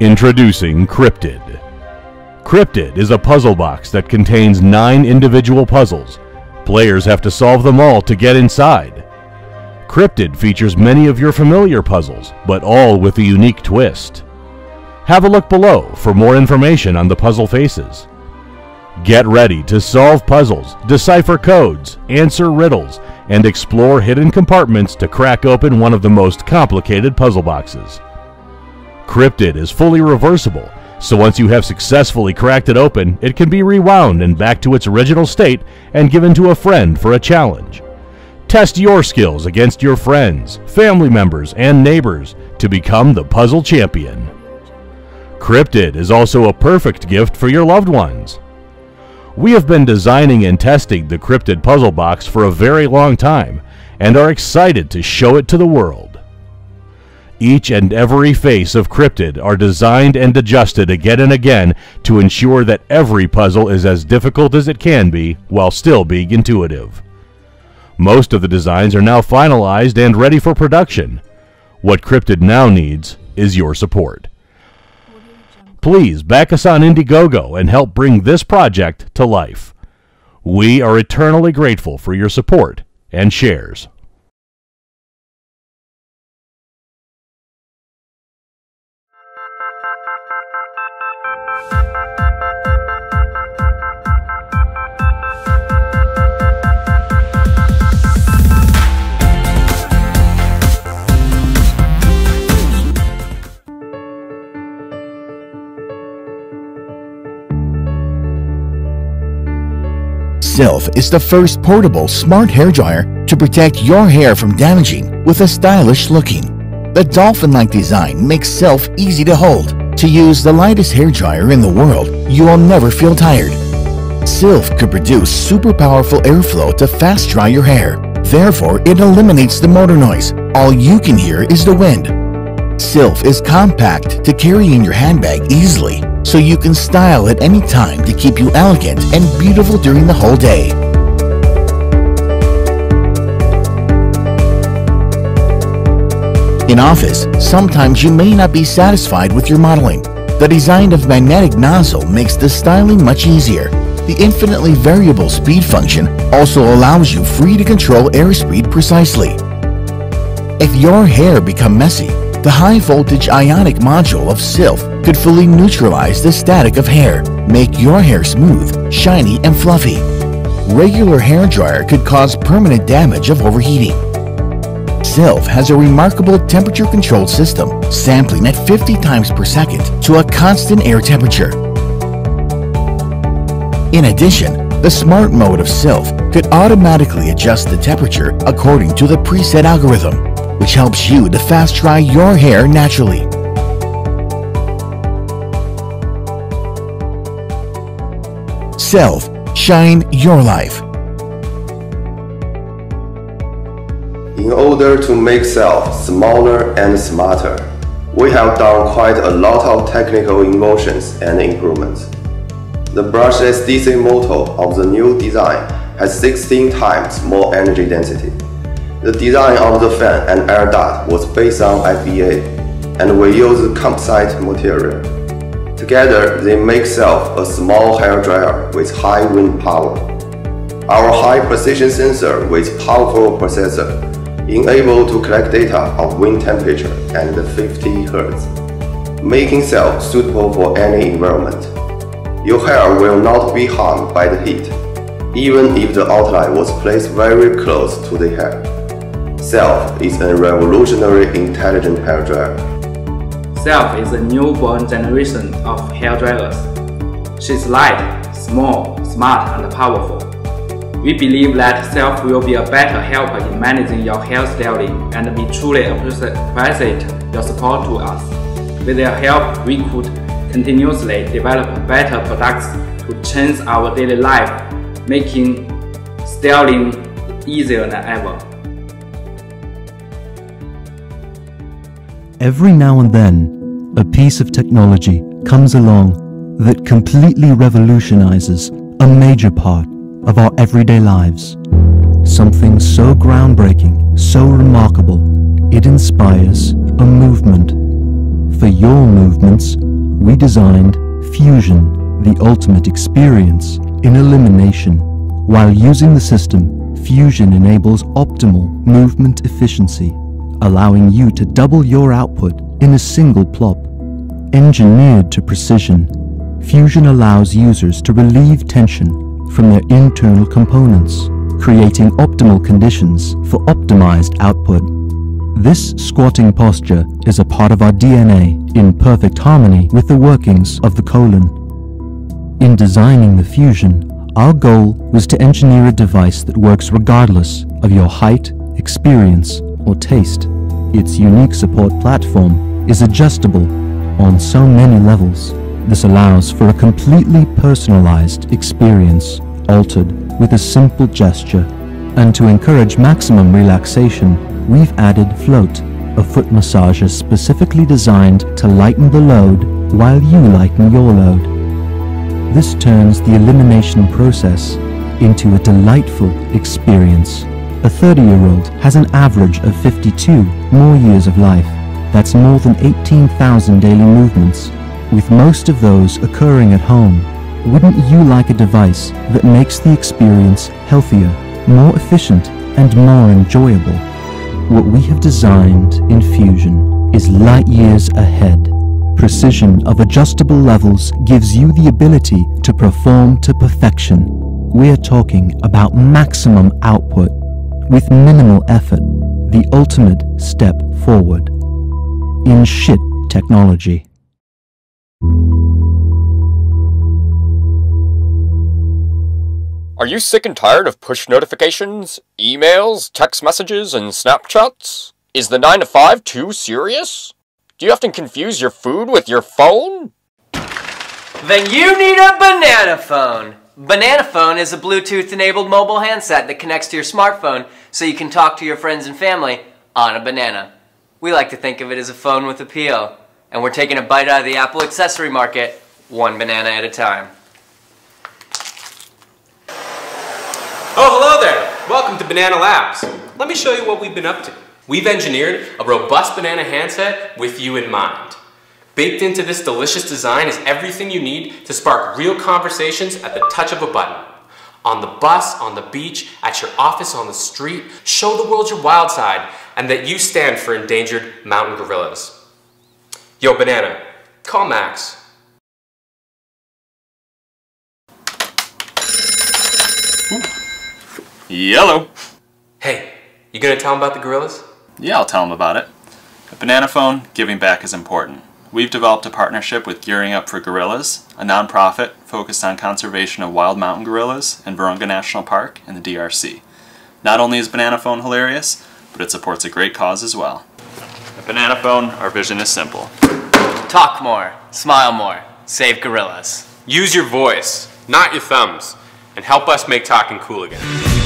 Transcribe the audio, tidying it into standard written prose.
Introducing Cryptid. Cryptid is a puzzle box that contains 9 individual puzzles. Players have to solve them all to get inside. Cryptid features many of your familiar puzzles, but all with a unique twist. Have a look below for more information on the puzzle faces. Get ready to solve puzzles, decipher codes, answer riddles, and explore hidden compartments to crack open one of the most complicated puzzle boxes. Cryptid is fully reversible, so once you have successfully cracked it open, it can be rewound and back to its original state and given to a friend for a challenge. Test your skills against your friends, family members, and neighbors to become the puzzle champion. Cryptid is also a perfect gift for your loved ones. We have been designing and testing the Cryptid puzzle box for a very long time and are excited to show it to the world. Each and every face of Cryptid are designed and adjusted again and again to ensure that every puzzle is as difficult as it can be while still being intuitive. Most of the designs are now finalized and ready for production. What Cryptid now needs is your support. Please back us on Indiegogo and help bring this project to life. We are eternally grateful for your support and shares. Sylph is the first portable smart hairdryer to protect your hair from damaging with a stylish looking. The dolphin-like design makes Sylph easy to hold. To use the lightest hairdryer in the world, you will never feel tired. Sylph could produce super powerful airflow to fast dry your hair. Therefore, it eliminates the motor noise. All you can hear is the wind. Sylph is compact to carry in your handbag easily, so you can style at any time to keep you elegant and beautiful during the whole day. In office, sometimes you may not be satisfied with your modeling. The design of magnetic nozzle makes the styling much easier. The infinitely variable speed function also allows you free to control airspeed precisely. If your hair become messy, the high-voltage ionic module of Sylph could fully neutralize the static of hair, make your hair smooth, shiny, and fluffy. Regular hairdryer could cause permanent damage of overheating. Sylph has a remarkable temperature-controlled system, sampling at 50 times per second to a constant air temperature. In addition, the smart mode of Sylph could automatically adjust the temperature according to the preset algorithm, which helps you to fast dry your hair naturally. Sylph, shine your life. In order to make Sylph smaller and smarter, we have done quite a lot of technical innovations and improvements. The brushless DC motor of the new design has 16 times more energy density. The design of the fan and air duct was based on FEA, and we use composite material. Together, they make Sylph a small hairdryer with high wind power. Our high-precision sensor with powerful processor enable to collect data of wind temperature and 50 Hz, making Sylph suitable for any environment. Your hair will not be harmed by the heat, even if the outline was placed very close to the hair. Sylph is a revolutionary intelligent hairdryer. Sylph is a newborn generation of hairdryers. She's light, small, smart, and powerful. We believe that Sylph will be a better helper in managing your hairstyling, and we truly appreciate your support to us. With their help, we could continuously develop better products to change our daily life, making styling easier than ever. Every now and then, a piece of technology comes along that completely revolutionizes a major part of our everyday lives. Something so groundbreaking, so remarkable, it inspires a movement. For your movements, we designed Fusion, the ultimate experience in elimination. While using the system, Fusion enables optimal movement efficiency, allowing you to double your output in a single plop. Engineered to precision, Fusion allows users to relieve tension from their internal components, creating optimal conditions for optimized output. This squatting posture is a part of our DNA in perfect harmony with the workings of the colon. In designing the Fusion, our goal was to engineer a device that works regardless of your height, experience, or taste. Its unique support platform is adjustable on so many levels. This allows for a completely personalized experience, altered with a simple gesture. And to encourage maximum relaxation, we've added Float, a foot massager specifically designed to lighten the load while you lighten your load. This turns the elimination process into a delightful experience. A 30-year-old has an average of 52 more years of life. That's more than 18,000 daily movements, with most of those occurring at home. Wouldn't you like a device that makes the experience healthier, more efficient, and more enjoyable? What we have designed in Fusion is light years ahead. Precision of adjustable levels gives you the ability to perform to perfection. We're talking about maximum output with minimal effort, the ultimate step forward in shit technology. Are you sick and tired of push notifications, emails, text messages, and Snapchats? Is the 9 to 5 too serious? Do you often confuse your food with your phone? Then you need a banana phone. Banana phone is a Bluetooth-enabled mobile handset that connects to your smartphone so you can talk to your friends and family on a banana. We like to think of it as a phone with appeal, and we're taking a bite out of the Apple accessory market, one banana at a time. Oh, hello there! Welcome to Banana Labs. Let me show you what we've been up to. We've engineered a robust banana handset with you in mind. Baked into this delicious design is everything you need to spark real conversations at the touch of a button. On the bus, on the beach, at your office, on the street, show the world your wild side and that you stand for endangered mountain gorillas. Yo, Banana, call Max. Yellow. Hey, you gonna tell him about the gorillas? Yeah, I'll tell them about it. At Banana Phone, giving back is important. We've developed a partnership with Gearing Up for Gorillas, a non-profit focused on conservation of wild mountain gorillas in Virunga National Park in the DRC. Not only is Banana Phone hilarious, but it supports a great cause as well. At Banana Phone, our vision is simple. Talk more, smile more, save gorillas. Use your voice, not your thumbs, and help us make talking cool again.